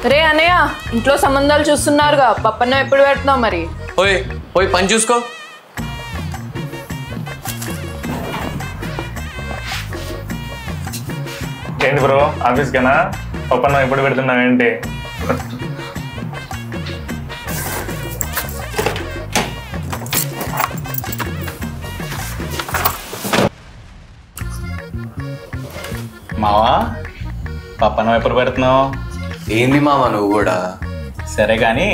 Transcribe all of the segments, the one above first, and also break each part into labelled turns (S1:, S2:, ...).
S1: రే అనయ్య ఇంట్లో సంబంధాలు చూస్తున్నారుగా పప్పన్న ఎప్పుడు పెడుతున్నావు మరి?
S2: ఓయ్ పోయి పని చూసుకో.
S3: ఏంటి బ్రో ఆఫీస్కేనా? పప్పన్న ఎప్పుడు పెడుతున్నావు ఏంటి?
S4: మావా పప్పన్నం ఎప్పుడు పెడుతున్నావు?
S2: ఏంది మామ నువ్వు కూడా?
S4: సరే కానీ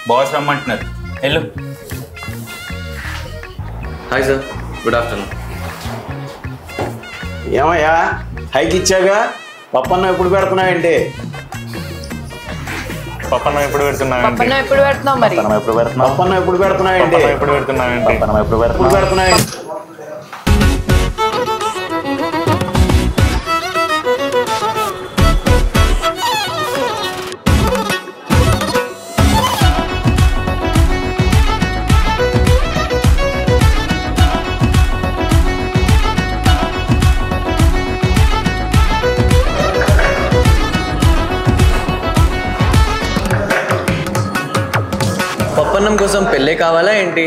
S4: బాస్ రమ్మంటున్నారు, వెళ్ళు.
S2: Hi sir, good afternoon.
S5: ఏమయ్యా హైక్ ఇచ్చాగా పప్పన్నం ఎప్పుడు పెడుతున్నావేంటి?
S3: పప్పన్న ఎప్పుడు పెడుతున్నావు ఏంటి?
S1: పప్పన్న ఎప్పుడు పెడుతున్నావు మరి?
S5: పప్పన్నం ఎప్పుడు పెడుతున్నావేంటి?
S3: ఎప్పుడు పెడుతున్నావు ఏంటి?
S5: ఎప్పుడు పెడుతున్నావేంటి?
S2: పప్పన్నం కోసం పెళ్ళే కావాలా ఏంటి?